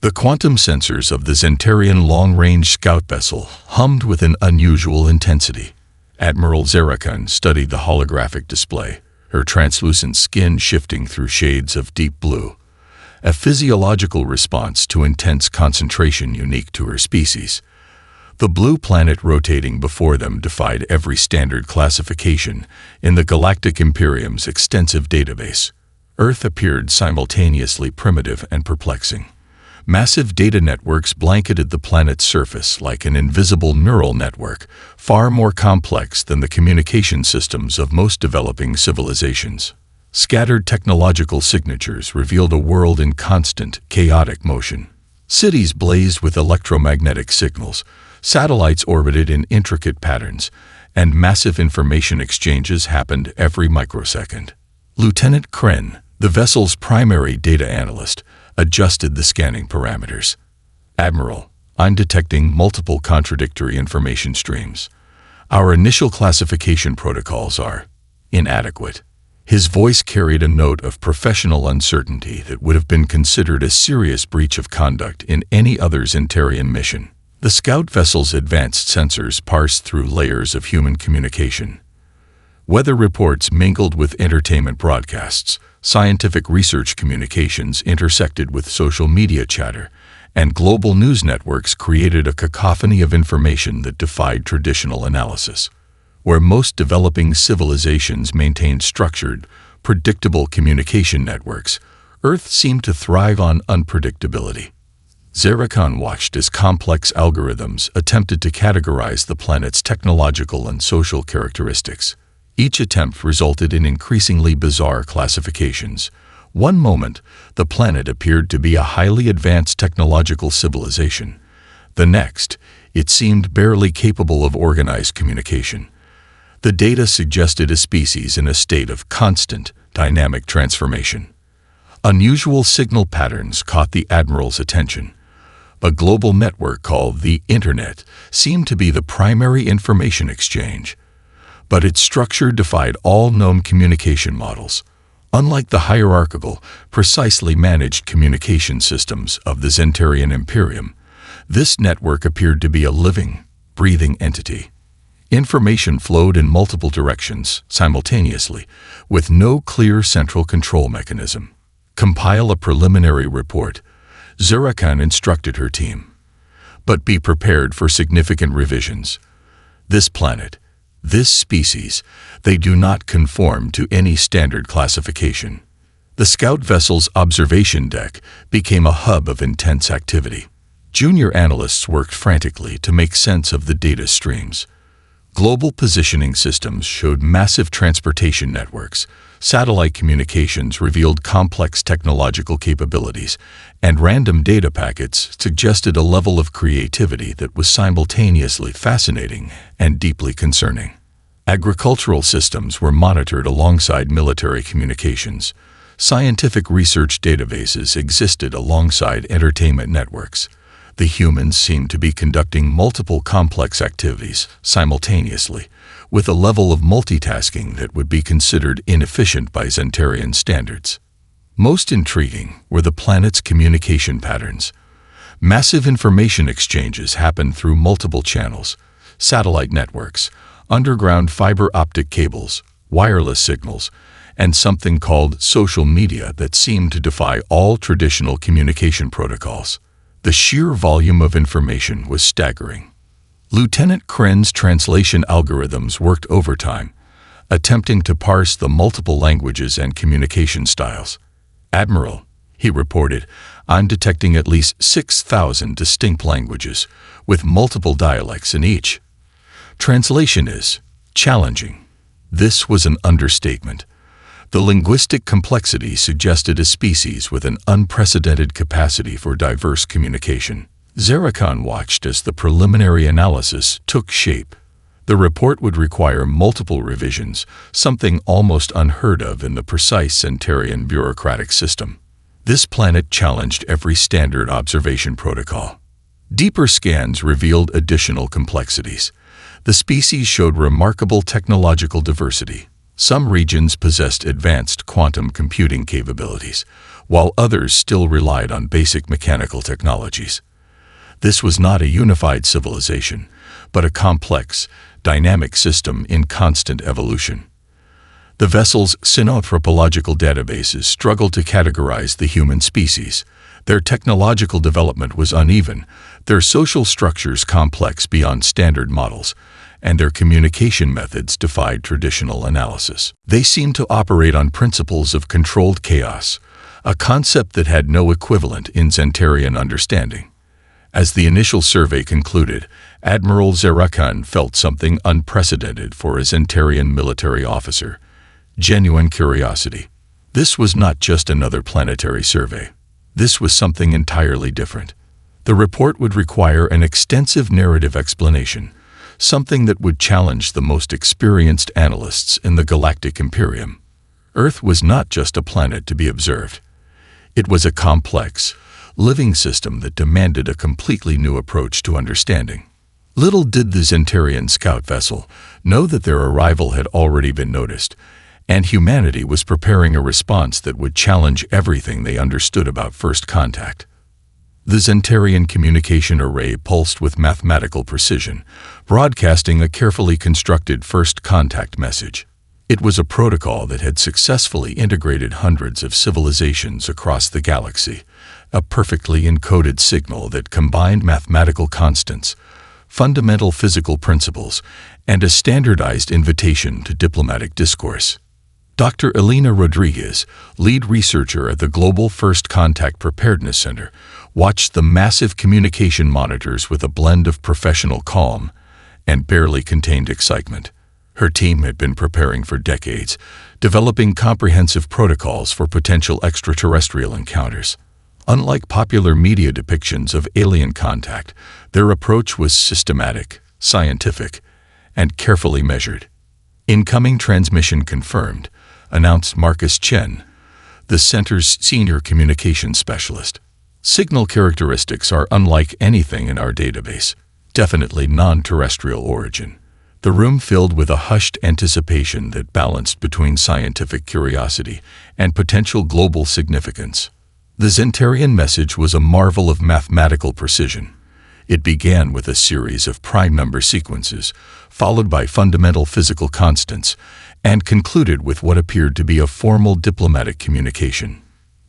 The quantum sensors of the Zentarian long-range scout vessel hummed with an unusual intensity. Admiral Zerakan studied the holographic display, her translucent skin shifting through shades of deep blue, a physiological response to intense concentration unique to her species. The blue planet rotating before them defied every standard classification in the Galactic Imperium's extensive database. Earth appeared simultaneously primitive and perplexing. Massive data networks blanketed the planet's surface like an invisible neural network, far more complex than the communication systems of most developing civilizations. Scattered technological signatures revealed a world in constant, chaotic motion. Cities blazed with electromagnetic signals, satellites orbited in intricate patterns, and massive information exchanges happened every microsecond. Lieutenant Kren, the vessel's primary data analyst, adjusted the scanning parameters. Admiral, I'm detecting multiple contradictory information streams. Our initial classification protocols are inadequate. His voice carried a note of professional uncertainty that would have been considered a serious breach of conduct in any other Zentarian mission. The scout vessel's advanced sensors parsed through layers of human communication. Weather reports mingled with entertainment broadcasts, scientific research communications intersected with social media chatter, and global news networks created a cacophony of information that defied traditional analysis. Where most developing civilizations maintained structured, predictable communication networks, Earth seemed to thrive on unpredictability. Zerakan watched as complex algorithms attempted to categorize the planet's technological and social characteristics. Each attempt resulted in increasingly bizarre classifications. One moment, the planet appeared to be a highly advanced technological civilization. The next, it seemed barely capable of organized communication. The data suggested a species in a state of constant, dynamic transformation. Unusual signal patterns caught the Admiral's attention. A global network called the Internet seemed to be the primary information exchange, but its structure defied all known communication models. Unlike the hierarchical, precisely managed communication systems of the Zentarian Imperium, this network appeared to be a living, breathing entity. Information flowed in multiple directions, simultaneously, with no clear central control mechanism. Compile a preliminary report, Zerakan instructed her team. But be prepared for significant revisions. This planet, this species, they do not conform to any standard classification. The scout vessel's observation deck became a hub of intense activity. Junior analysts worked frantically to make sense of the data streams. Global positioning systems showed massive transportation networks, satellite communications revealed complex technological capabilities, and random data packets suggested a level of creativity that was simultaneously fascinating and deeply concerning. Agricultural systems were monitored alongside military communications. Scientific research databases existed alongside entertainment networks. The humans seemed to be conducting multiple complex activities simultaneously, with a level of multitasking that would be considered inefficient by Zentarian standards. Most intriguing were the planet's communication patterns. Massive information exchanges happened through multiple channels: satellite networks, underground fiber optic cables, wireless signals, and something called social media that seemed to defy all traditional communication protocols. The sheer volume of information was staggering. Lieutenant Kren's translation algorithms worked overtime, attempting to parse the multiple languages and communication styles. Admiral, he reported, I'm detecting at least 6,000 distinct languages, with multiple dialects in each. Translation is challenging. This was an understatement. The linguistic complexity suggested a species with an unprecedented capacity for diverse communication. Zerakan watched as the preliminary analysis took shape. The report would require multiple revisions, something almost unheard of in the precise Zentarian bureaucratic system. This planet challenged every standard observation protocol. Deeper scans revealed additional complexities. The species showed remarkable technological diversity. Some regions possessed advanced quantum computing capabilities, while others still relied on basic mechanical technologies. This was not a unified civilization, but a complex, dynamic system in constant evolution. The vessel's synanthropological databases struggled to categorize the human species. Their technological development was uneven, their social structures complex beyond standard models, and their communication methods defied traditional analysis. They seemed to operate on principles of controlled chaos, a concept that had no equivalent in Zentarian understanding. As the initial survey concluded, Admiral Zerakan felt something unprecedented for a Zentarian military officer: genuine curiosity. This was not just another planetary survey. This was something entirely different. The report would require an extensive narrative explanation, something that would challenge the most experienced analysts in the Galactic Imperium. Earth was not just a planet to be observed. It was a complex, living system that demanded a completely new approach to understanding. Little did the Zentarian scout vessel know that their arrival had already been noticed, and humanity was preparing a response that would challenge everything they understood about first contact. The Zentarian communication array pulsed with mathematical precision, broadcasting a carefully constructed first contact message. It was a protocol that had successfully integrated hundreds of civilizations across the galaxy, a perfectly encoded signal that combined mathematical constants, fundamental physical principles, and a standardized invitation to diplomatic discourse. Dr. Elena Rodriguez, lead researcher at the Global First Contact Preparedness Center, watched the massive communication monitors with a blend of professional calm and barely contained excitement. Her team had been preparing for decades, developing comprehensive protocols for potential extraterrestrial encounters. Unlike popular media depictions of alien contact, their approach was systematic, scientific, and carefully measured. Incoming transmission confirmed, announced Marcus Chen, the center's senior communications specialist. Signal characteristics are unlike anything in our database, definitely non-terrestrial origin. The room filled with a hushed anticipation that balanced between scientific curiosity and potential global significance. The Zentarian message was a marvel of mathematical precision. It began with a series of prime number sequences, followed by fundamental physical constants, and concluded with what appeared to be a formal diplomatic communication.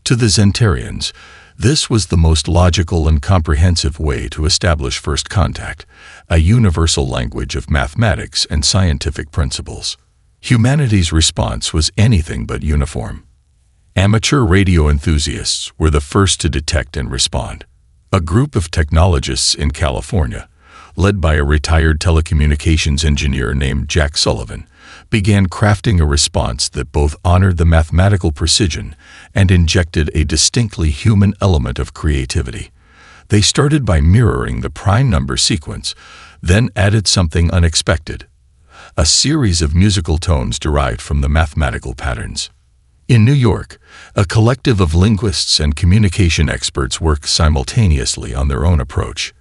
To the Zentarians, this was the most logical and comprehensive way to establish first contact, a universal language of mathematics and scientific principles. Humanity's response was anything but uniform. Amateur radio enthusiasts were the first to detect and respond. A group of technologists in California, led by a retired telecommunications engineer named Jack Sullivan, began crafting a response that both honored the mathematical precision and injected a distinctly human element of creativity. They started by mirroring the prime number sequence, then added something unexpected: a series of musical tones derived from the mathematical patterns. In New York, a collective of linguists and communication experts worked simultaneously on their own approach.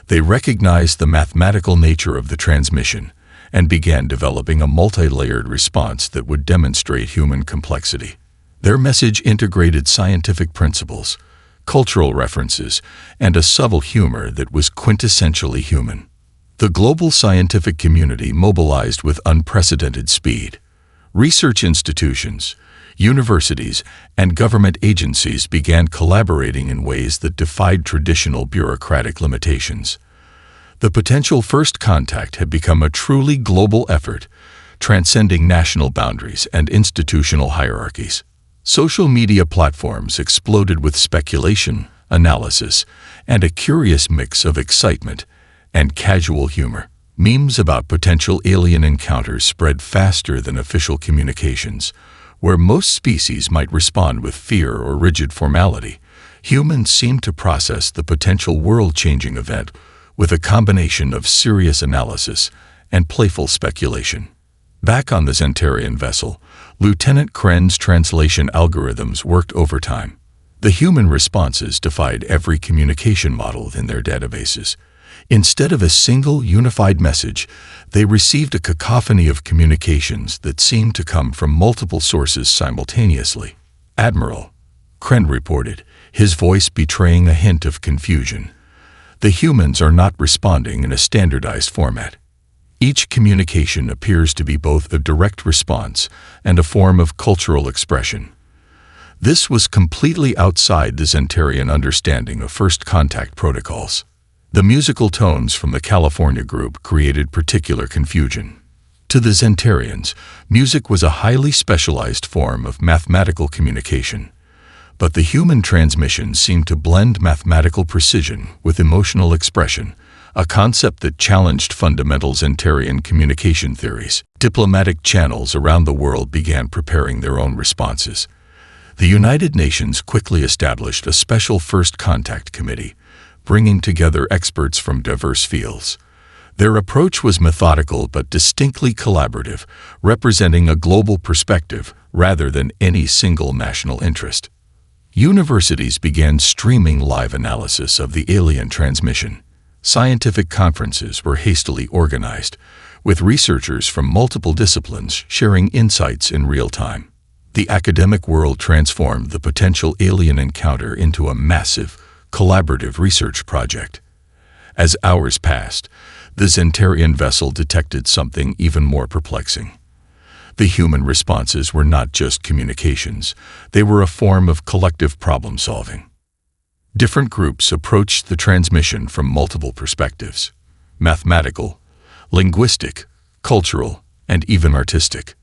They recognized the mathematical nature of the transmission and began developing a multi-layered response that would demonstrate human complexity. Their message integrated scientific principles, cultural references, and a subtle humor that was quintessentially human. The global scientific community mobilized with unprecedented speed. Research institutions, universities, and government agencies began collaborating in ways that defied traditional bureaucratic limitations. The potential first contact had become a truly global effort, transcending national boundaries and institutional hierarchies. Social media platforms exploded with speculation, analysis, and a curious mix of excitement and casual humor. Memes about potential alien encounters spread faster than official communications. Where most species might respond with fear or rigid formality, humans seemed to process the potential world-changing event with a combination of serious analysis and playful speculation. Back on the Zentarian vessel, Lieutenant Kren's translation algorithms worked overtime. The human responses defied every communication model in their databases. Instead of a single, unified message, they received a cacophony of communications that seemed to come from multiple sources simultaneously. "Admiral, Kren reported, his voice betraying a hint of confusion. The humans are not responding in a standardized format. Each communication appears to be both a direct response and a form of cultural expression. This was completely outside the Zentarian understanding of first contact protocols. The musical tones from the California group created particular confusion. To the Zentarians, music was a highly specialized form of mathematical communication. But the human transmission seemed to blend mathematical precision with emotional expression, a concept that challenged fundamental Zentarian communication theories. Diplomatic channels around the world began preparing their own responses. The United Nations quickly established a special First Contact Committee, bringing together experts from diverse fields. Their approach was methodical but distinctly collaborative, representing a global perspective rather than any single national interest. Universities began streaming live analysis of the alien transmission. Scientific conferences were hastily organized, with researchers from multiple disciplines sharing insights in real time. The academic world transformed the potential alien encounter into a massive, collaborative research project. As hours passed, the Zentarian vessel detected something even more perplexing. The human responses were not just communications, they were a form of collective problem-solving. Different groups approached the transmission from multiple perspectives: mathematical, linguistic, cultural, and even artistic.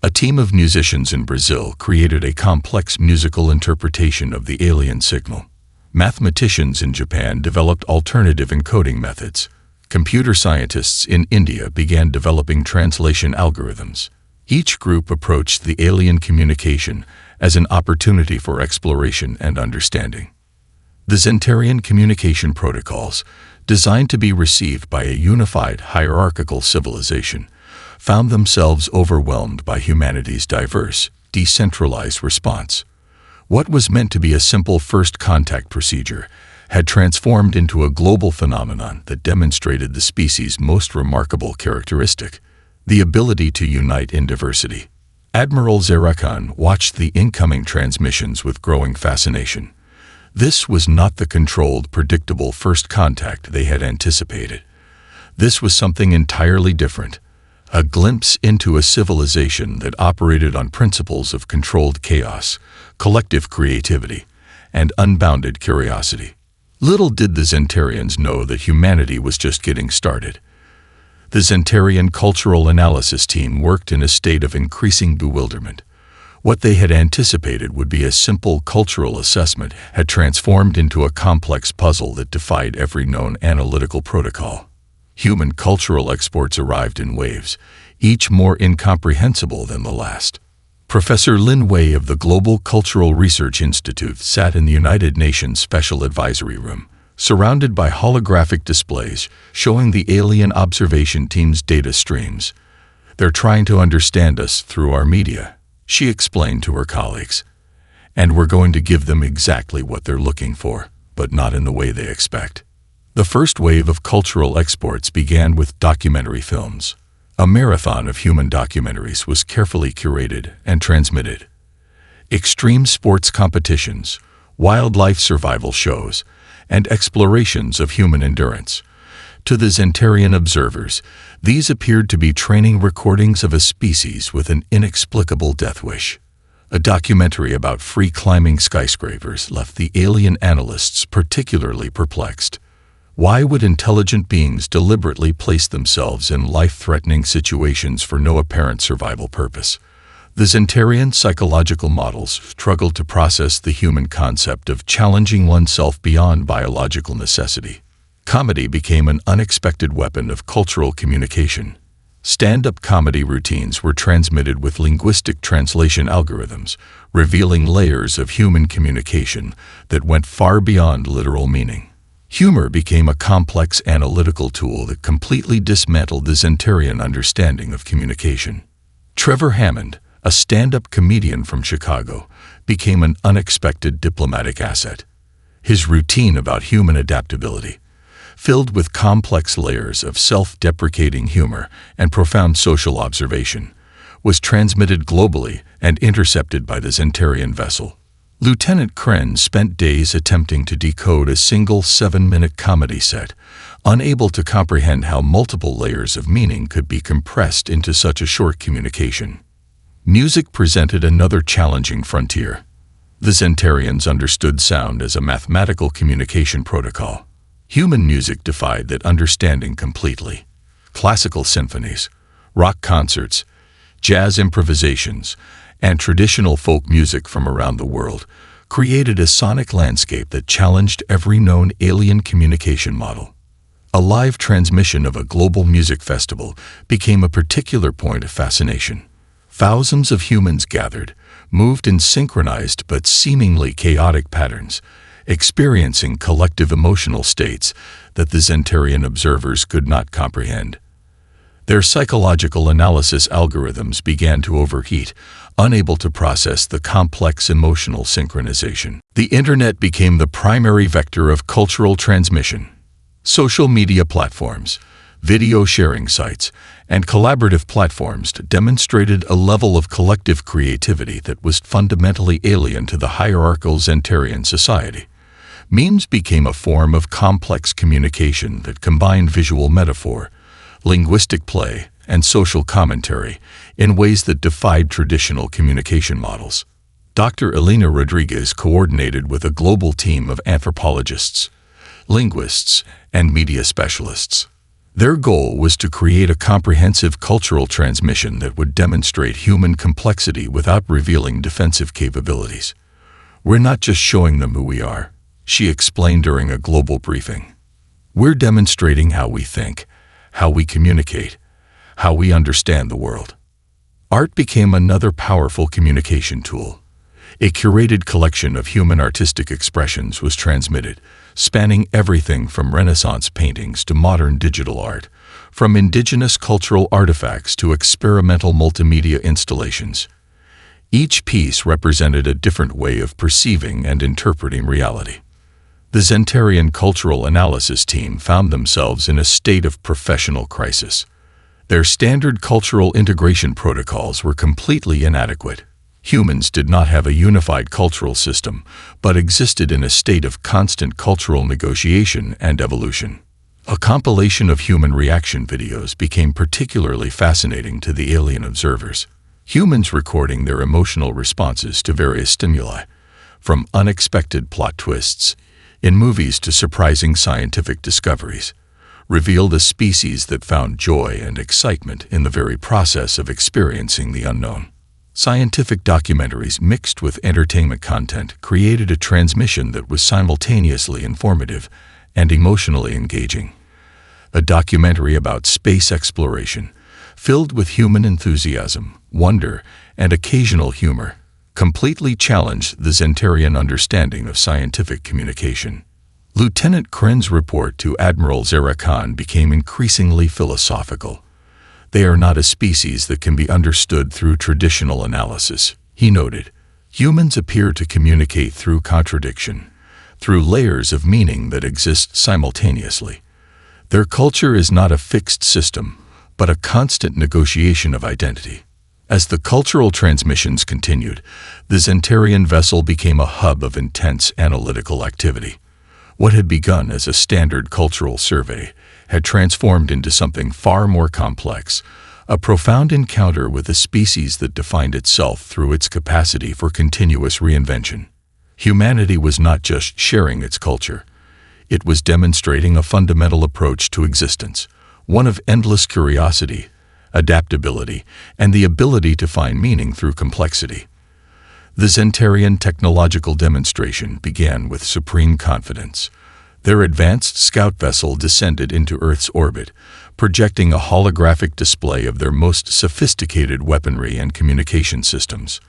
A team of musicians in Brazil created a complex musical interpretation of the alien signal. Mathematicians in Japan developed alternative encoding methods. Computer scientists in India began developing translation algorithms. Each group approached the alien communication as an opportunity for exploration and understanding. The Zentarian communication protocols, designed to be received by a unified hierarchical civilization, found themselves overwhelmed by humanity's diverse, decentralized response. What was meant to be a simple first contact procedure had transformed into a global phenomenon that demonstrated the species' most remarkable characteristic: the ability to unite in diversity. Admiral Zerakan watched the incoming transmissions with growing fascination. This was not the controlled, predictable first contact they had anticipated. This was something entirely different, a glimpse into a civilization that operated on principles of controlled chaos, collective creativity, and unbounded curiosity. Little did the Zentarians know that humanity was just getting started. The Zentarian Cultural Analysis Team worked in a state of increasing bewilderment. What they had anticipated would be a simple cultural assessment had transformed into a complex puzzle that defied every known analytical protocol. Human cultural exports arrived in waves, each more incomprehensible than the last. Professor Lin Wei of the Global Cultural Research Institute sat in the United Nations Special Advisory Room, surrounded by holographic displays showing the alien observation team's data streams. "They're trying to understand us through our media," she explained to her colleagues. "And we're going to give them exactly what they're looking for, but not in the way they expect." The first wave of cultural exports began with documentary films. A marathon of human documentaries was carefully curated and transmitted. Extreme sports competitions, wildlife survival shows, and explorations of human endurance. To the Zentarian observers, these appeared to be training recordings of a species with an inexplicable death wish. A documentary about free-climbing skyscrapers left the alien analysts particularly perplexed. Why would intelligent beings deliberately place themselves in life-threatening situations for no apparent survival purpose? The Zentarian psychological models struggled to process the human concept of challenging oneself beyond biological necessity. Comedy became an unexpected weapon of cultural communication. Stand-up comedy routines were transmitted with linguistic translation algorithms, revealing layers of human communication that went far beyond literal meaning. Humor became a complex analytical tool that completely dismantled the Zentarian understanding of communication. Trevor Hammond, a stand-up comedian from Chicago, became an unexpected diplomatic asset. His routine about human adaptability, filled with complex layers of self-deprecating humor and profound social observation, was transmitted globally and intercepted by the Zentarian vessel. Lieutenant Kren spent days attempting to decode a single 7-minute comedy set, unable to comprehend how multiple layers of meaning could be compressed into such a short communication. Music presented another challenging frontier. The Zentarians understood sound as a mathematical communication protocol. Human music defied that understanding completely. Classical symphonies, rock concerts, jazz improvisations, and traditional folk music from around the world created a sonic landscape that challenged every known alien communication model. A live transmission of a global music festival became a particular point of fascination. Thousands of humans gathered, moved in synchronized but seemingly chaotic patterns, experiencing collective emotional states that the Zentarian observers could not comprehend. Their psychological analysis algorithms began to overheat, unable to process the complex emotional synchronization. The internet became the primary vector of cultural transmission. Social media platforms, video sharing sites, and collaborative platforms demonstrated a level of collective creativity that was fundamentally alien to the hierarchical Zentarian society. Memes became a form of complex communication that combined visual metaphor, linguistic play, and social commentary in ways that defied traditional communication models. Dr. Elena Rodriguez coordinated with a global team of anthropologists, linguists, and media specialists. Their goal was to create a comprehensive cultural transmission that would demonstrate human complexity without revealing defensive capabilities. "We're not just showing them who we are," she explained during a global briefing. "We're demonstrating how we think, how we communicate, how we understand the world." Art became another powerful communication tool. A curated collection of human artistic expressions was transmitted, spanning everything from Renaissance paintings to modern digital art, from indigenous cultural artifacts to experimental multimedia installations. Each piece represented a different way of perceiving and interpreting reality. The Zentarian cultural analysis team found themselves in a state of professional crisis. Their standard cultural integration protocols were completely inadequate. Humans did not have a unified cultural system, but existed in a state of constant cultural negotiation and evolution. A compilation of human reaction videos became particularly fascinating to the alien observers. Humans recording their emotional responses to various stimuli, from unexpected plot twists in movies to surprising scientific discoveries, revealed a species that found joy and excitement in the very process of experiencing the unknown. Scientific documentaries mixed with entertainment content created a transmission that was simultaneously informative and emotionally engaging. A documentary about space exploration, filled with human enthusiasm, wonder, and occasional humor, completely challenged the Zentarian understanding of scientific communication. Lieutenant Kren's report to Admiral Zara Khan became increasingly philosophical. "They are not a species that can be understood through traditional analysis," he noted. "Humans appear to communicate through contradiction, through layers of meaning that exist simultaneously. Their culture is not a fixed system, but a constant negotiation of identity." As the cultural transmissions continued, the Zentarian vessel became a hub of intense analytical activity. What had begun as a standard cultural survey had transformed into something far more complex, a profound encounter with a species that defined itself through its capacity for continuous reinvention. Humanity was not just sharing its culture. It was demonstrating a fundamental approach to existence, one of endless curiosity, adaptability, and the ability to find meaning through complexity. The Zentarian technological demonstration began with supreme confidence. Their advanced scout vessel descended into Earth's orbit, projecting a holographic display of their most sophisticated weaponry and communication systems.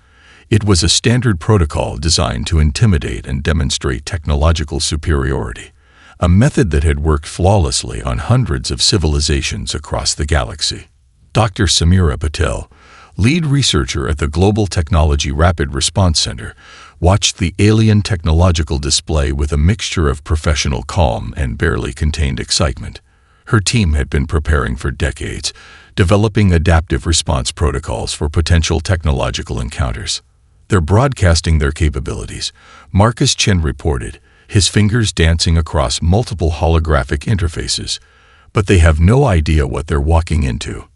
It was a standard protocol designed to intimidate and demonstrate technological superiority, a method that had worked flawlessly on hundreds of civilizations across the galaxy. Dr. Samira Patel, lead researcher at the Global Technology Rapid Response Center, watched the alien technological display with a mixture of professional calm and barely contained excitement. Her team had been preparing for decades, developing adaptive response protocols for potential technological encounters. They're broadcasting their capabilities, Marcus Chen reported, his fingers dancing across multiple holographic interfaces, but they have no idea what they're walking into.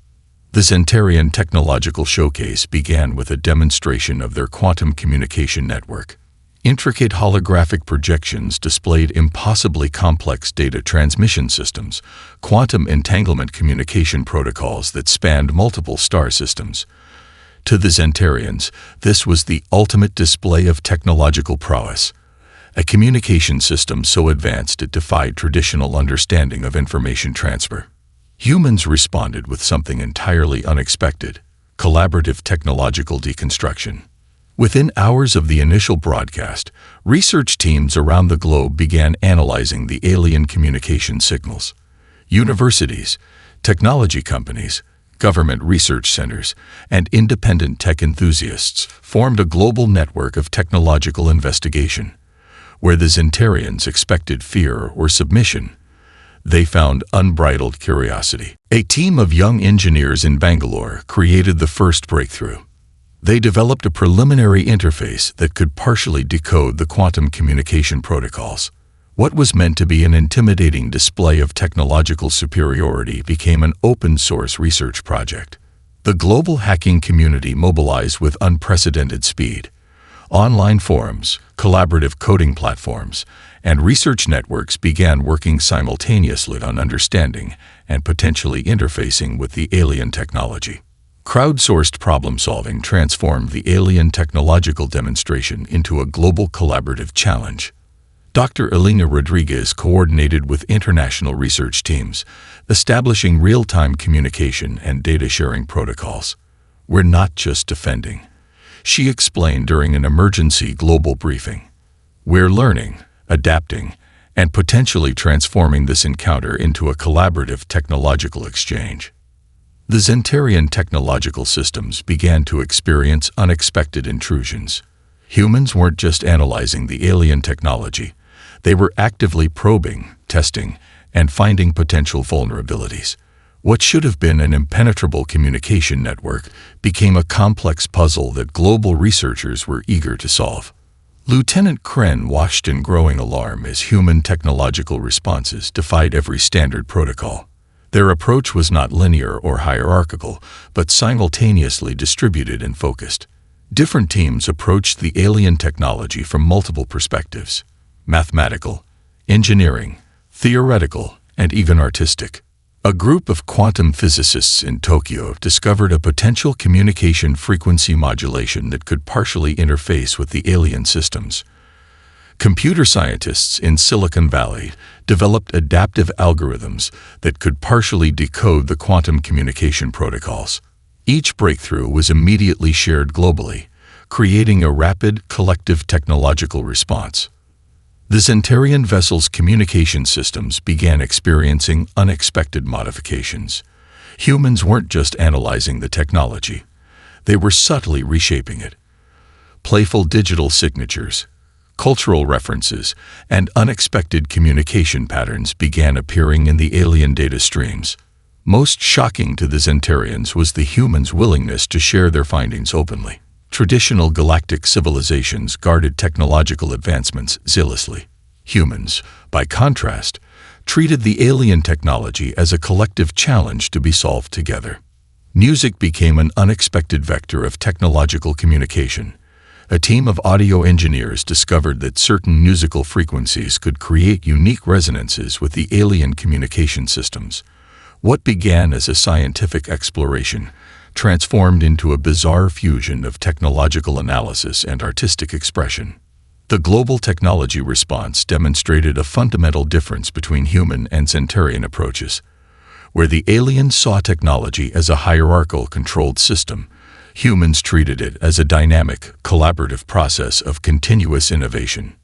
The Zentarian Technological Showcase began with a demonstration of their quantum communication network. Intricate holographic projections displayed impossibly complex data transmission systems, quantum entanglement communication protocols that spanned multiple star systems. To the Zentarians, this was the ultimate display of technological prowess, a communication system so advanced it defied traditional understanding of information transfer. Humans responded with something entirely unexpected: collaborative technological deconstruction. Within hours of the initial broadcast, research teams around the globe began analyzing the alien communication signals. Universities, technology companies, government research centers, and independent tech enthusiasts formed a global network of technological investigation. Where the Zentarians expected fear or submission, they found unbridled curiosity. A team of young engineers in Bangalore created the first breakthrough. They developed a preliminary interface that could partially decode the quantum communication protocols. What was meant to be an intimidating display of technological superiority became an open-source research project. The global hacking community mobilized with unprecedented speed. Online forums, collaborative coding platforms, and research networks began working simultaneously on understanding and potentially interfacing with the alien technology. Crowdsourced problem-solving transformed the alien technological demonstration into a global collaborative challenge. Dr. Elena Rodriguez coordinated with international research teams, establishing real-time communication and data-sharing protocols. We're not just defending, she explained during an emergency global briefing. We're learning, adapting, and potentially transforming this encounter into a collaborative technological exchange. The Zentarian technological systems began to experience unexpected intrusions. Humans weren't just analyzing the alien technology, they were actively probing, testing, and finding potential vulnerabilities. What should have been an impenetrable communication network became a complex puzzle that global researchers were eager to solve. Lieutenant Kren watched in growing alarm as human technological responses defied every standard protocol. Their approach was not linear or hierarchical, but simultaneously distributed and focused. Different teams approached the alien technology from multiple perspectives: mathematical, engineering, theoretical, and even artistic. A group of quantum physicists in Tokyo discovered a potential communication frequency modulation that could partially interface with the alien systems. Computer scientists in Silicon Valley developed adaptive algorithms that could partially decode the quantum communication protocols. Each breakthrough was immediately shared globally, creating a rapid, collective technological response. The Zentarian vessel's communication systems began experiencing unexpected modifications. Humans weren't just analyzing the technology, they were subtly reshaping it. Playful digital signatures, cultural references, and unexpected communication patterns began appearing in the alien data streams. Most shocking to the Zentarians was the humans' willingness to share their findings openly. Traditional galactic civilizations guarded technological advancements zealously. Humans, by contrast, treated the alien technology as a collective challenge to be solved together. Music became an unexpected vector of technological communication. A team of audio engineers discovered that certain musical frequencies could create unique resonances with the alien communication systems. What began as a scientific exploration transformed into a bizarre fusion of technological analysis and artistic expression. The global technology response demonstrated a fundamental difference between human and Zentarian approaches. Where the aliens saw technology as a hierarchical controlled system, humans treated it as a dynamic, collaborative process of continuous innovation.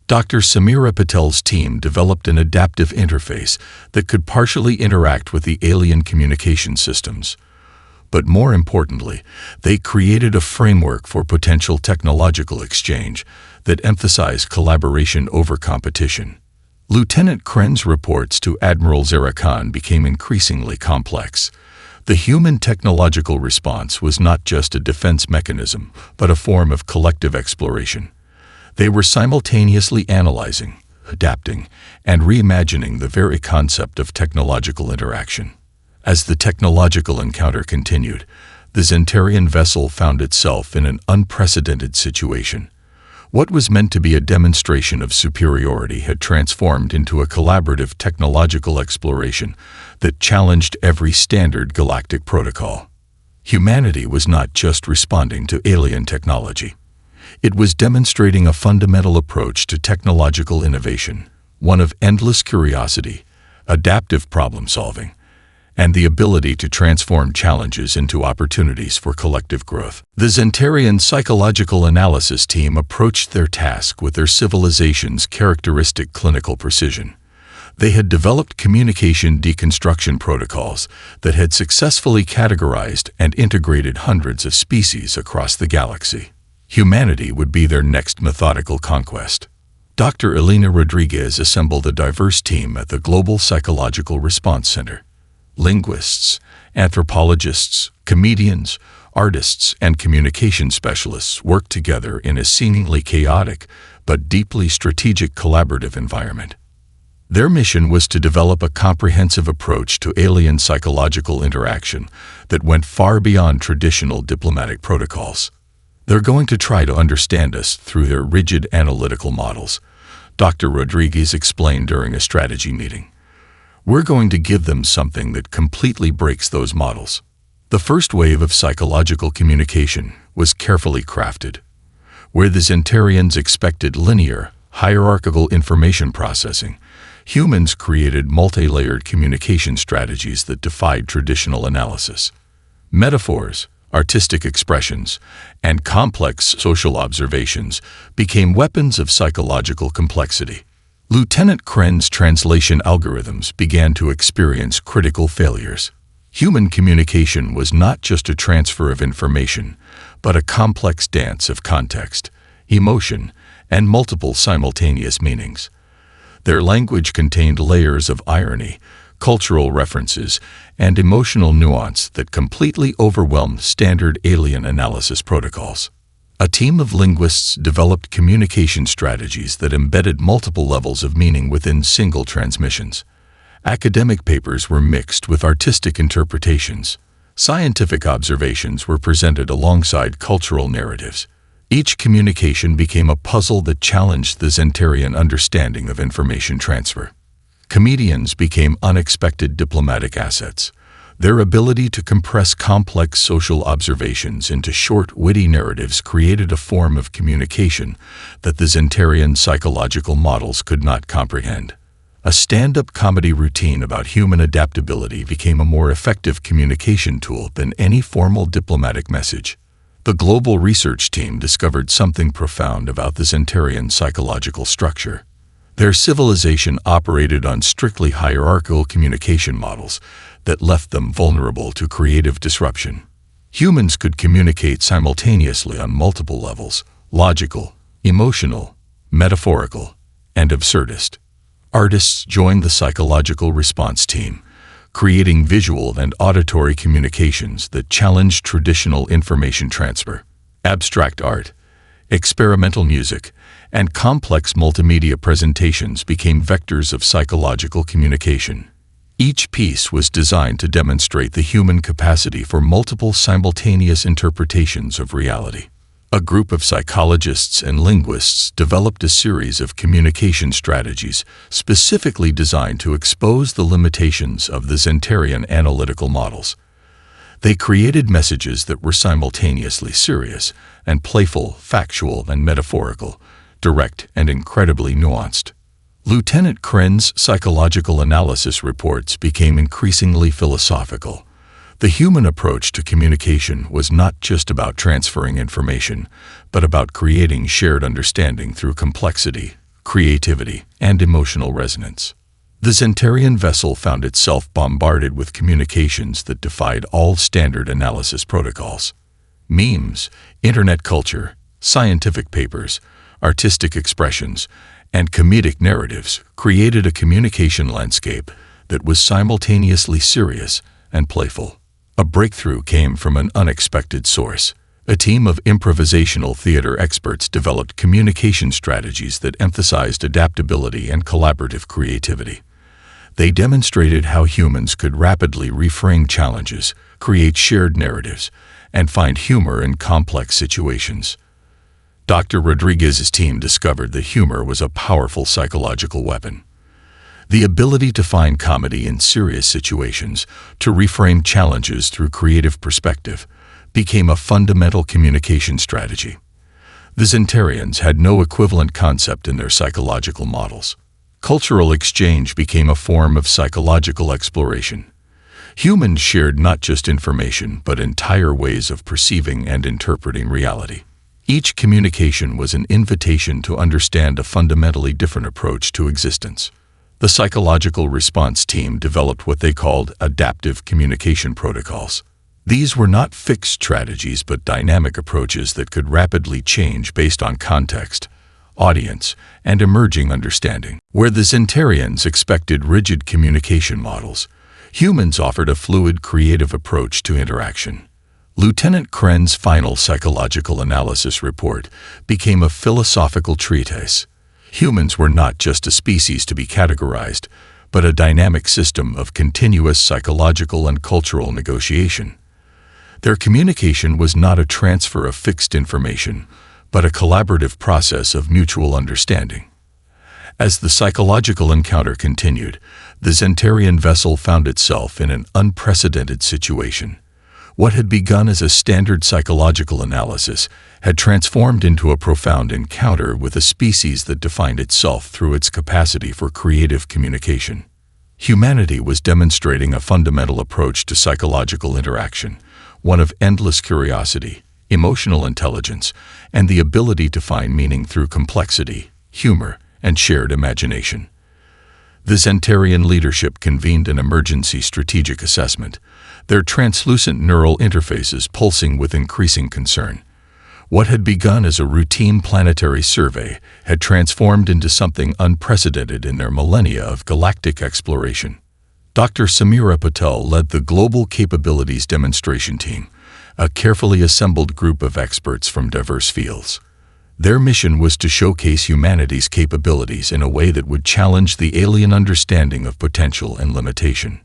Dr. Samira Patel's team developed an adaptive interface that could partially interact with the alien communication systems. But more importantly, they created a framework for potential technological exchange that emphasized collaboration over competition. Lieutenant Kren's reports to Admiral Zerakan became increasingly complex. The human technological response was not just a defense mechanism, but a form of collective exploration. They were simultaneously analyzing, adapting, and reimagining the very concept of technological interaction. As the technological encounter continued, the Zentarian vessel found itself in an unprecedented situation. What was meant to be a demonstration of superiority had transformed into a collaborative technological exploration that challenged every standard galactic protocol. Humanity was not just responding to alien technology. It was demonstrating a fundamental approach to technological innovation, one of endless curiosity, adaptive problem-solving, and the ability to transform challenges into opportunities for collective growth. The Zentarian psychological analysis team approached their task with their civilization's characteristic clinical precision. They had developed communication deconstruction protocols that had successfully categorized and integrated hundreds of species across the galaxy. Humanity would be their next methodical conquest. Dr. Elena Rodriguez assembled a diverse team at the Global Psychological Response Center. Linguists, anthropologists, comedians, artists, and communication specialists worked together in a seemingly chaotic but deeply strategic collaborative environment. Their mission was to develop a comprehensive approach to alien psychological interaction that went far beyond traditional diplomatic protocols. They're going to try to understand us through their rigid analytical models, Dr. Rodriguez explained during a strategy meeting. We're going to give them something that completely breaks those models. The first wave of psychological communication was carefully crafted. Where the Zentarians expected linear, hierarchical information processing, humans created multi-layered communication strategies that defied traditional analysis. Metaphors, artistic expressions, and complex social observations became weapons of psychological complexity. Lieutenant Kren's translation algorithms began to experience critical failures. Human communication was not just a transfer of information, but a complex dance of context, emotion, and multiple simultaneous meanings. Their language contained layers of irony, cultural references, and emotional nuance that completely overwhelmed standard alien analysis protocols. A team of linguists developed communication strategies that embedded multiple levels of meaning within single transmissions. Academic papers were mixed with artistic interpretations. Scientific observations were presented alongside cultural narratives. Each communication became a puzzle that challenged the Zentarian understanding of information transfer. Comedians became unexpected diplomatic assets. Their ability to compress complex social observations into short, witty narratives created a form of communication that the Zentarian psychological models could not comprehend. A stand-up comedy routine about human adaptability became a more effective communication tool than any formal diplomatic message. The global research team discovered something profound about the Zentarian psychological structure. Their civilization operated on strictly hierarchical communication models that left them vulnerable to creative disruption. Humans could communicate simultaneously on multiple levels: logical, emotional, metaphorical, and absurdist. Artists joined the psychological response team, creating visual and auditory communications that challenged traditional information transfer. Abstract art, experimental music, and complex multimedia presentations became vectors of psychological communication. Each piece was designed to demonstrate the human capacity for multiple simultaneous interpretations of reality. A group of psychologists and linguists developed a series of communication strategies specifically designed to expose the limitations of the Zentarian analytical models. They created messages that were simultaneously serious and playful, factual and metaphorical, direct and incredibly nuanced. Lieutenant Kren's psychological analysis reports became increasingly philosophical. The human approach to communication was not just about transferring information, but about creating shared understanding through complexity, creativity, and emotional resonance. The Zentarian vessel found itself bombarded with communications that defied all standard analysis protocols. Memes, internet culture, scientific papers, artistic expressions, and comedic narratives created a communication landscape that was simultaneously serious and playful. A breakthrough came from an unexpected source. A team of improvisational theater experts developed communication strategies that emphasized adaptability and collaborative creativity. They demonstrated how humans could rapidly reframe challenges, create shared narratives, and find humor in complex situations. Dr. Rodriguez's team discovered that humor was a powerful psychological weapon. The ability to find comedy in serious situations, to reframe challenges through creative perspective, became a fundamental communication strategy. The Zentarians had no equivalent concept in their psychological models. Cultural exchange became a form of psychological exploration. Humans shared not just information, but entire ways of perceiving and interpreting reality. Each communication was an invitation to understand a fundamentally different approach to existence. The psychological response team developed what they called adaptive communication protocols. These were not fixed strategies but dynamic approaches that could rapidly change based on context, audience, and emerging understanding. Where the Zentarians expected rigid communication models, humans offered a fluid, creative approach to interaction. Lieutenant Kren's final psychological analysis report became a philosophical treatise. Humans were not just a species to be categorized, but a dynamic system of continuous psychological and cultural negotiation. Their communication was not a transfer of fixed information, but a collaborative process of mutual understanding. As the psychological encounter continued, the Zentarian vessel found itself in an unprecedented situation. What had begun as a standard psychological analysis had transformed into a profound encounter with a species that defined itself through its capacity for creative communication. Humanity was demonstrating a fundamental approach to psychological interaction, one of endless curiosity, emotional intelligence, and the ability to find meaning through complexity, humor, and shared imagination. The Zentarian leadership convened an emergency strategic assessment, their translucent neural interfaces pulsing with increasing concern. What had begun as a routine planetary survey had transformed into something unprecedented in their millennia of galactic exploration. Dr. Samira Patel led the Global Capabilities Demonstration Team, a carefully assembled group of experts from diverse fields. Their mission was to showcase humanity's capabilities in a way that would challenge the alien understanding of potential and limitation.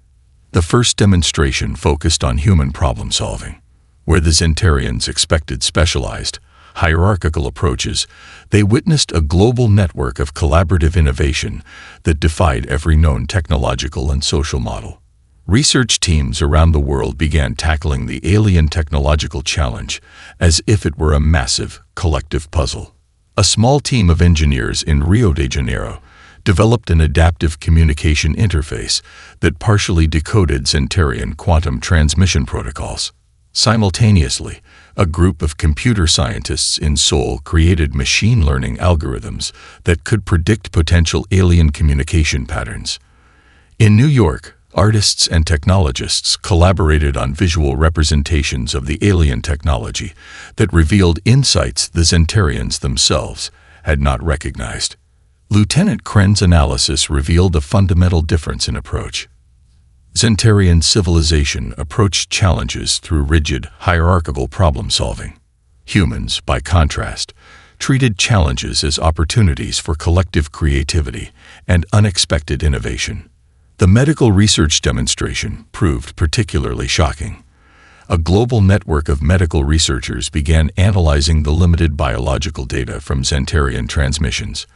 The first demonstration focused on human problem-solving. Where the Zentarians expected specialized, hierarchical approaches, they witnessed a global network of collaborative innovation that defied every known technological and social model. Research teams around the world began tackling the alien technological challenge as if it were a massive, collective puzzle. A small team of engineers in Rio de Janeiro developed an adaptive communication interface that partially decoded Zentarian quantum transmission protocols. Simultaneously, a group of computer scientists in Seoul created machine learning algorithms that could predict potential alien communication patterns. In New York, artists and technologists collaborated on visual representations of the alien technology that revealed insights the Zentarians themselves had not recognized. Lieutenant Kren's analysis revealed a fundamental difference in approach. Zentarian civilization approached challenges through rigid, hierarchical problem-solving. Humans, by contrast, treated challenges as opportunities for collective creativity and unexpected innovation. The medical research demonstration proved particularly shocking. A global network of medical researchers began analyzing the limited biological data from Zentarian transmissions.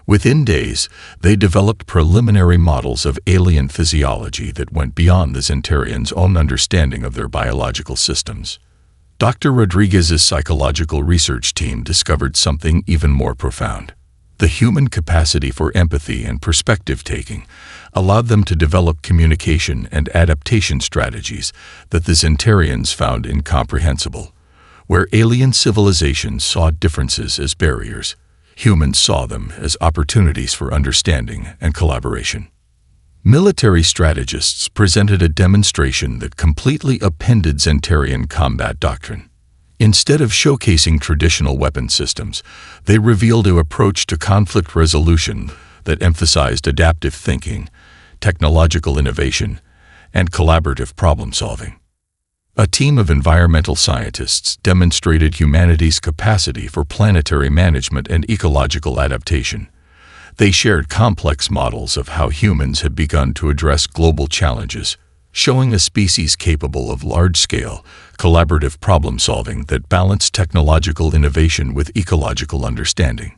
Within days, they developed preliminary models of alien physiology that went beyond the Zentarians' own understanding of their biological systems. Dr. Rodriguez's psychological research team discovered something even more profound. The human capacity for empathy and perspective-taking allowed them to develop communication and adaptation strategies that the Zentarians found incomprehensible. Where alien civilizations saw differences as barriers, humans saw them as opportunities for understanding and collaboration. Military strategists presented a demonstration that completely upended Zentarian combat doctrine. Instead of showcasing traditional weapon systems, they revealed an approach to conflict resolution that emphasized adaptive thinking, technological innovation, and collaborative problem-solving. A team of environmental scientists demonstrated humanity's capacity for planetary management and ecological adaptation. They shared complex models of how humans had begun to address global challenges, showing a species capable of large-scale, collaborative problem-solving that balanced technological innovation with ecological understanding.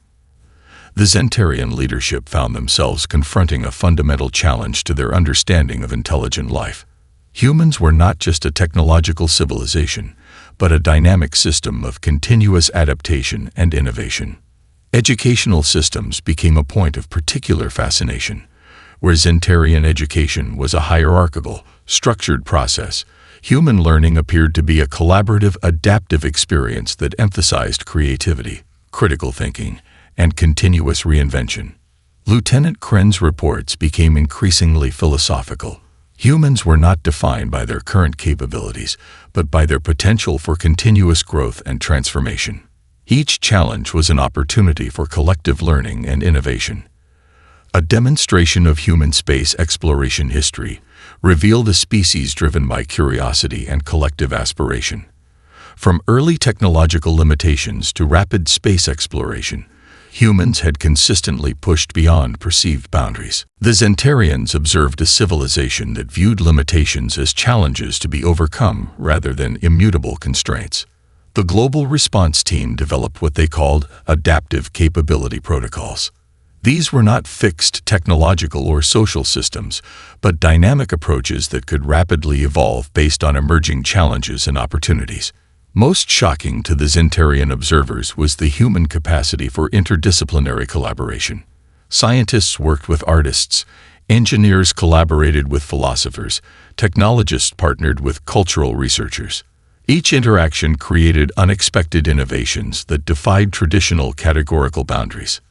The Zentarian leadership found themselves confronting a fundamental challenge to their understanding of intelligent life. Humans were not just a technological civilization, but a dynamic system of continuous adaptation and innovation. Educational systems became a point of particular fascination. Where Zentarian education was a hierarchical, structured process, human learning appeared to be a collaborative, adaptive experience that emphasized creativity, critical thinking, and continuous reinvention. Lieutenant Kren's reports became increasingly philosophical. Humans were not defined by their current capabilities, but by their potential for continuous growth and transformation. Each challenge was an opportunity for collective learning and innovation. A demonstration of human space exploration history revealed a species driven by curiosity and collective aspiration. From early technological limitations to rapid space exploration, humans had consistently pushed beyond perceived boundaries. The Zentarians observed a civilization that viewed limitations as challenges to be overcome rather than immutable constraints. The Global Response Team developed what they called adaptive capability protocols. These were not fixed technological or social systems, but dynamic approaches that could rapidly evolve based on emerging challenges and opportunities. Most shocking to the Zentarian observers was the human capacity for interdisciplinary collaboration. Scientists worked with artists, engineers collaborated with philosophers, technologists partnered with cultural researchers. Each interaction created unexpected innovations that defied traditional categorical boundaries.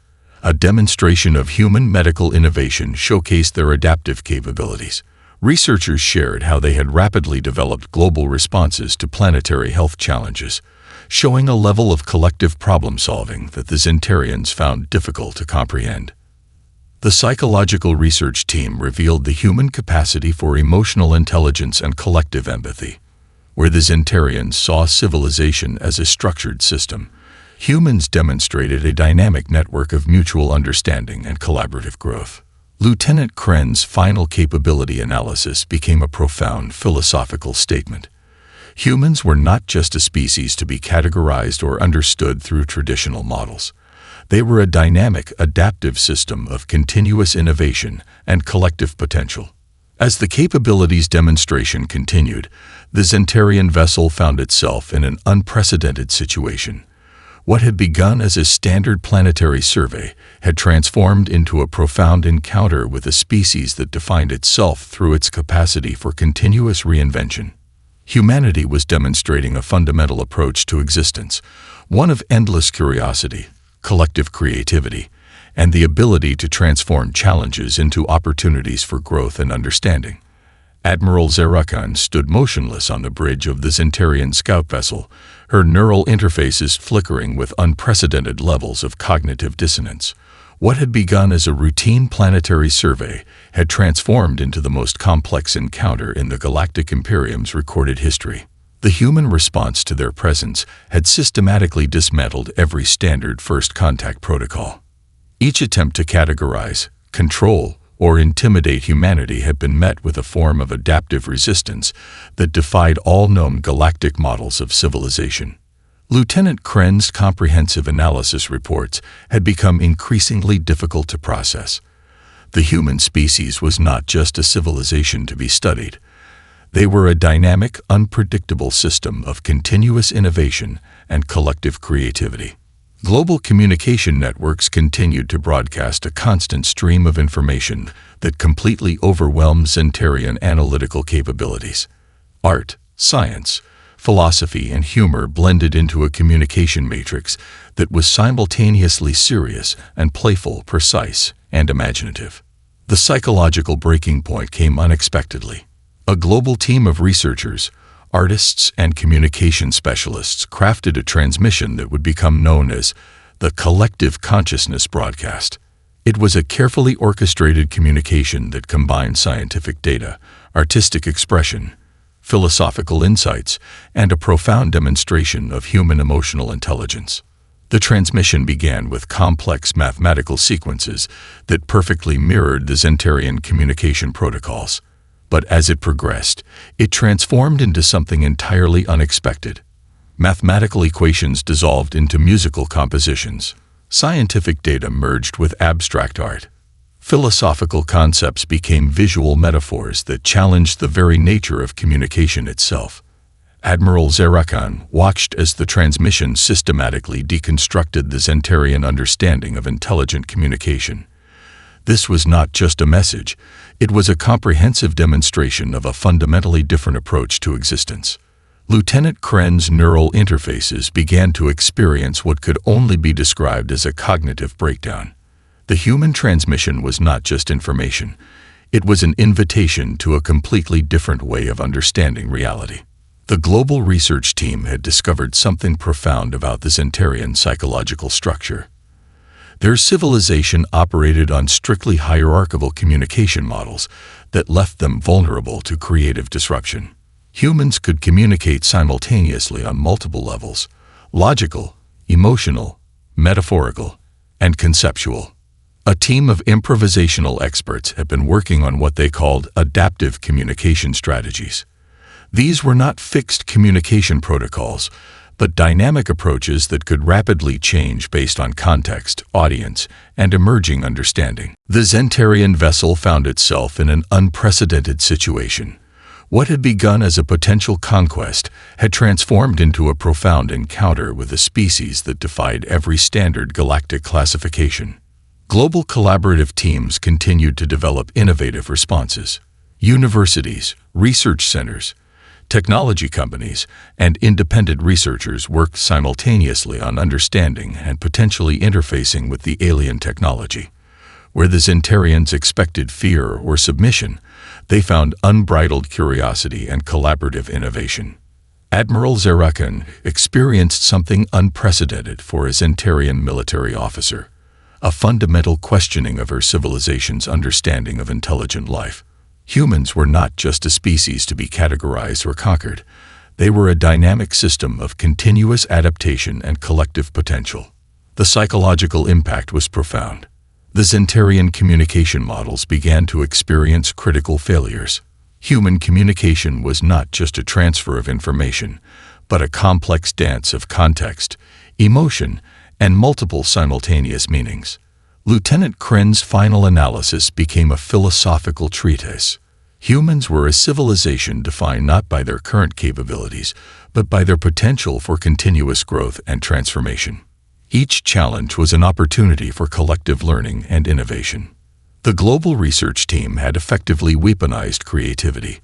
A demonstration of human medical innovation showcased their adaptive capabilities. Researchers shared how they had rapidly developed global responses to planetary health challenges, showing a level of collective problem-solving that the Zentarians found difficult to comprehend. The psychological research team revealed the human capacity for emotional intelligence and collective empathy. Where the Zentarians saw civilization as a structured system, humans demonstrated a dynamic network of mutual understanding and collaborative growth. Lieutenant Kren's final capability analysis became a profound philosophical statement. Humans were not just a species to be categorized or understood through traditional models. They were a dynamic, adaptive system of continuous innovation and collective potential. As the capabilities demonstration continued, the Zentarian vessel found itself in an unprecedented situation. What had begun as a standard planetary survey had transformed into a profound encounter with a species that defined itself through its capacity for continuous reinvention. Humanity was demonstrating a fundamental approach to existence, one of endless curiosity, collective creativity, and the ability to transform challenges into opportunities for growth and understanding. Admiral Zerakan stood motionless on the bridge of the Zentarian scout vessel, her neural interfaces flickering with unprecedented levels of cognitive dissonance. What had begun as a routine planetary survey had transformed into the most complex encounter in the Galactic Imperium's recorded history. The human response to their presence had systematically dismantled every standard first contact protocol. Each attempt to categorize, control, or intimidate humanity had been met with a form of adaptive resistance that defied all known galactic models of civilization. Lieutenant Kren's comprehensive analysis reports had become increasingly difficult to process. The human species was not just a civilization to be studied. They were a dynamic, unpredictable system of continuous innovation and collective creativity. Global communication networks continued to broadcast a constant stream of information that completely overwhelmed Zentarian analytical capabilities. Art, science, philosophy, and humor blended into a communication matrix that was simultaneously serious and playful, precise, and imaginative. The psychological breaking point came unexpectedly. A global team of researchers, artists, and communication specialists crafted a transmission that would become known as the Collective Consciousness Broadcast. It was a carefully orchestrated communication that combined scientific data, artistic expression, philosophical insights, and a profound demonstration of human emotional intelligence. The transmission began with complex mathematical sequences that perfectly mirrored the Zentarian communication protocols. But as it progressed, it transformed into something entirely unexpected. Mathematical equations dissolved into musical compositions. Scientific data merged with abstract art. Philosophical concepts became visual metaphors that challenged the very nature of communication itself. Admiral Zerakan watched as the transmission systematically deconstructed the Zentarian understanding of intelligent communication. This was not just a message, it was a comprehensive demonstration of a fundamentally different approach to existence. Lieutenant Kren's neural interfaces began to experience what could only be described as a cognitive breakdown. The human transmission was not just information, it was an invitation to a completely different way of understanding reality. The global research team had discovered something profound about the Zentarian psychological structure. Their civilization operated on strictly hierarchical communication models that left them vulnerable to creative disruption. Humans could communicate simultaneously on multiple levels: logical, emotional, metaphorical, and conceptual. A team of improvisational experts had been working on what they called adaptive communication strategies. These were not fixed communication protocols, but dynamic approaches that could rapidly change based on context, audience, and emerging understanding. The Zentarian vessel found itself in an unprecedented situation. What had begun as a potential conquest had transformed into a profound encounter with a species that defied every standard galactic classification. Global collaborative teams continued to develop innovative responses. Universities, research centers, technology companies, and independent researchers worked simultaneously on understanding and potentially interfacing with the alien technology. Where the Zentarians expected fear or submission, they found unbridled curiosity and collaborative innovation. Admiral Zerakan experienced something unprecedented for a Zentarian military officer: a fundamental questioning of her civilization's understanding of intelligent life. Humans were not just a species to be categorized or conquered. They were a dynamic system of continuous adaptation and collective potential. The psychological impact was profound. The Zentarian communication models began to experience critical failures. Human communication was not just a transfer of information, but a complex dance of context, emotion, and multiple simultaneous meanings. Lieutenant Kren's final analysis became a philosophical treatise. Humans were a civilization defined not by their current capabilities, but by their potential for continuous growth and transformation. Each challenge was an opportunity for collective learning and innovation. The global research team had effectively weaponized creativity,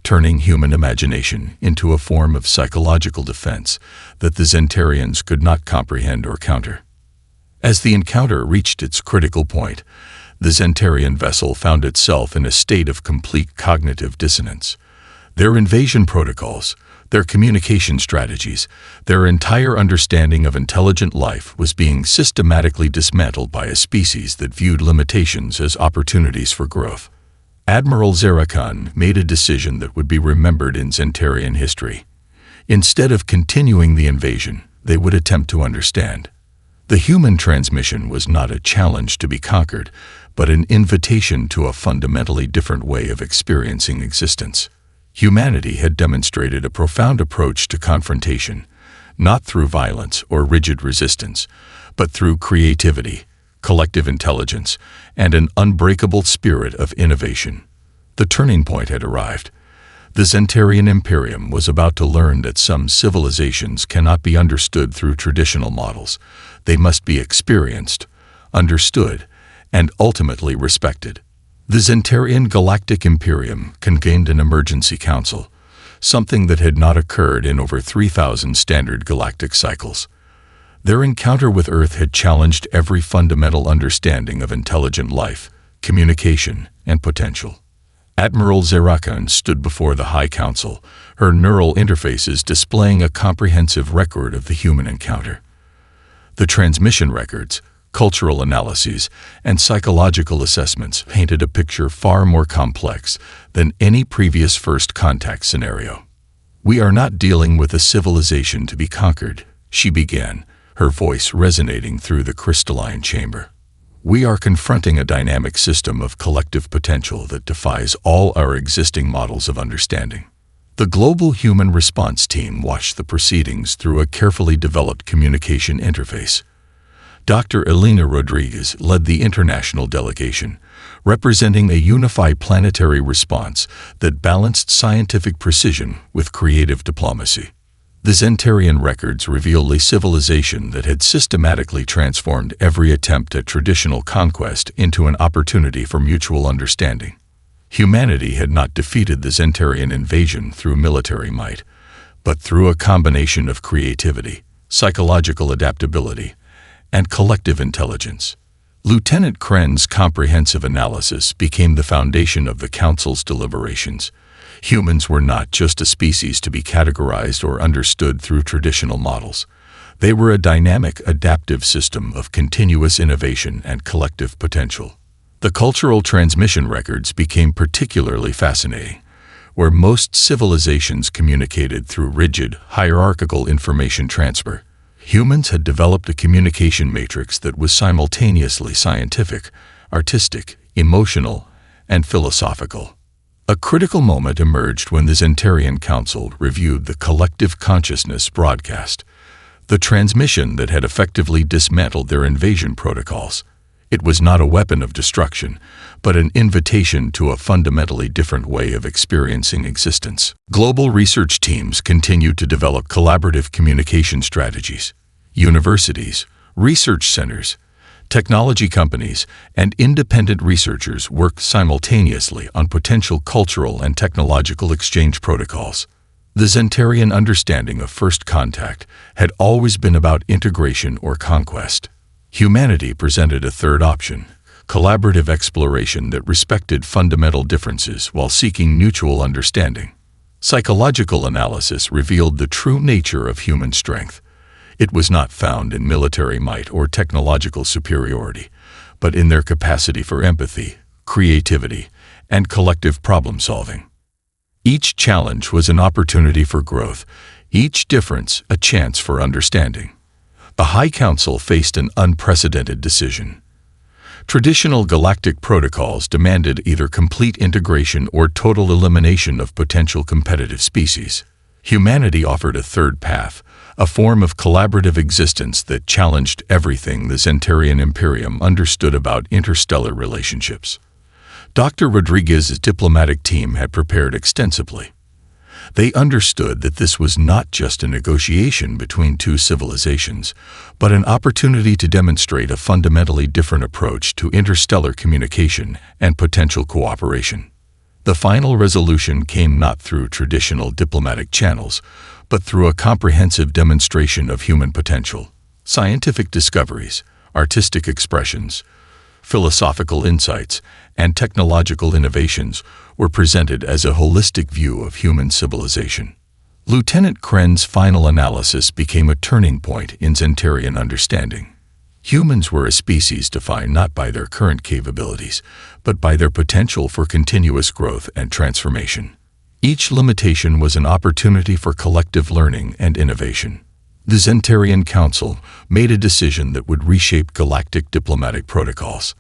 turning human imagination into a form of psychological defense that the Zentarians could not comprehend or counter. As the encounter reached its critical point, the Zentarian vessel found itself in a state of complete cognitive dissonance. Their invasion protocols, their communication strategies, their entire understanding of intelligent life was being systematically dismantled by a species that viewed limitations as opportunities for growth. Admiral Zerakan made a decision that would be remembered in Zentarian history. Instead of continuing the invasion, they would attempt to understand. The human transmission was not a challenge to be conquered, but an invitation to a fundamentally different way of experiencing existence. Humanity had demonstrated a profound approach to confrontation, not through violence or rigid resistance, but through creativity, collective intelligence, and an unbreakable spirit of innovation. The turning point had arrived. The Zentarian Imperium was about to learn that some civilizations cannot be understood through traditional models. They must be experienced, understood, and ultimately respected. The Zentarian Galactic Imperium convened an emergency council, something that had not occurred in over 3,000 standard galactic cycles. Their encounter with Earth had challenged every fundamental understanding of intelligent life, communication, and potential. Admiral Zerakan stood before the High Council, her neural interfaces displaying a comprehensive record of the human encounter. The transmission records, cultural analyses, and psychological assessments painted a picture far more complex than any previous first contact scenario. "We are not dealing with a civilization to be conquered," she began, her voice resonating through the crystalline chamber. "We are confronting a dynamic system of collective potential that defies all our existing models of understanding." The Global Human Response Team watched the proceedings through a carefully developed communication interface. Dr. Elena Rodriguez led the international delegation, representing a unified planetary response that balanced scientific precision with creative diplomacy. The Zentarian records revealed a civilization that had systematically transformed every attempt at traditional conquest into an opportunity for mutual understanding. Humanity had not defeated the Zentarian invasion through military might, but through a combination of creativity, psychological adaptability, and collective intelligence. Lieutenant Kren's comprehensive analysis became the foundation of the Council's deliberations. Humans were not just a species to be categorized or understood through traditional models. They were a dynamic, adaptive system of continuous innovation and collective potential. The cultural transmission records became particularly fascinating. Where most civilizations communicated through rigid, hierarchical information transfer, humans had developed a communication matrix that was simultaneously scientific, artistic, emotional, and philosophical. A critical moment emerged when the Zentarian Council reviewed the collective consciousness broadcast, the transmission that had effectively dismantled their invasion protocols. It was not a weapon of destruction, but an invitation to a fundamentally different way of experiencing existence. Global research teams continued to develop collaborative communication strategies. Universities, research centers, technology companies, and independent researchers worked simultaneously on potential cultural and technological exchange protocols. The Zentarian understanding of first contact had always been about integration or conquest. Humanity presented a third option: collaborative exploration that respected fundamental differences while seeking mutual understanding. Psychological analysis revealed the true nature of human strength. It was not found in military might or technological superiority, but in their capacity for empathy, creativity, and collective problem-solving. Each challenge was an opportunity for growth, each difference a chance for understanding. The High Council faced an unprecedented decision. Traditional galactic protocols demanded either complete integration or total elimination of potential competitive species. Humanity offered a third path, a form of collaborative existence that challenged everything the Zentarian Imperium understood about interstellar relationships. Dr. Rodriguez's diplomatic team had prepared extensively. They understood that this was not just a negotiation between two civilizations, but an opportunity to demonstrate a fundamentally different approach to interstellar communication and potential cooperation. The final resolution came not through traditional diplomatic channels, but through a comprehensive demonstration of human potential. Scientific discoveries, artistic expressions, philosophical insights, and technological innovations were presented as a holistic view of human civilization. Lieutenant Kren's final analysis became a turning point in Zentarian understanding. Humans were a species defined not by their current capabilities, but by their potential for continuous growth and transformation. Each limitation was an opportunity for collective learning and innovation. The Zentarian Council made a decision that would reshape galactic diplomatic protocols.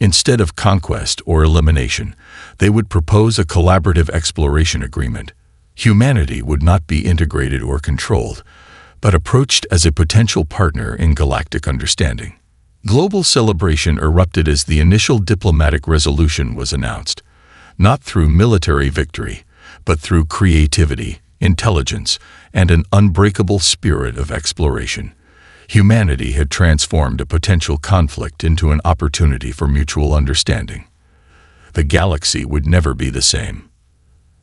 Instead of conquest or elimination, they would propose a collaborative exploration agreement. Humanity would not be integrated or controlled, but approached as a potential partner in galactic understanding. Global celebration erupted as the initial diplomatic resolution was announced, not through military victory, but through creativity, intelligence, and an unbreakable spirit of exploration. Humanity had transformed a potential conflict into an opportunity for mutual understanding. The galaxy would never be the same.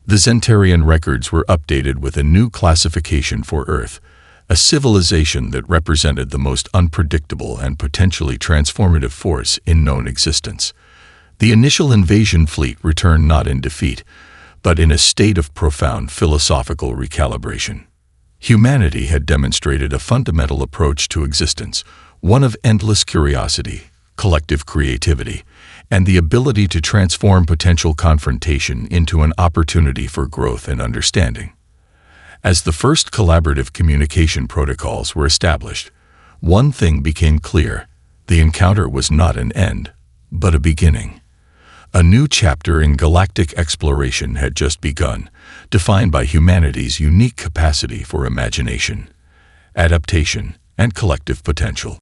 The Zentarian records were updated with a new classification for Earth, a civilization that represented the most unpredictable and potentially transformative force in known existence. The initial invasion fleet returned not in defeat, but in a state of profound philosophical recalibration. Humanity had demonstrated a fundamental approach to existence, one of endless curiosity, collective creativity, and the ability to transform potential confrontation into an opportunity for growth and understanding. As the first collaborative communication protocols were established, one thing became clear: the encounter was not an end, but a beginning. A new chapter in galactic exploration had just begun, defined by humanity's unique capacity for imagination, adaptation, and collective potential.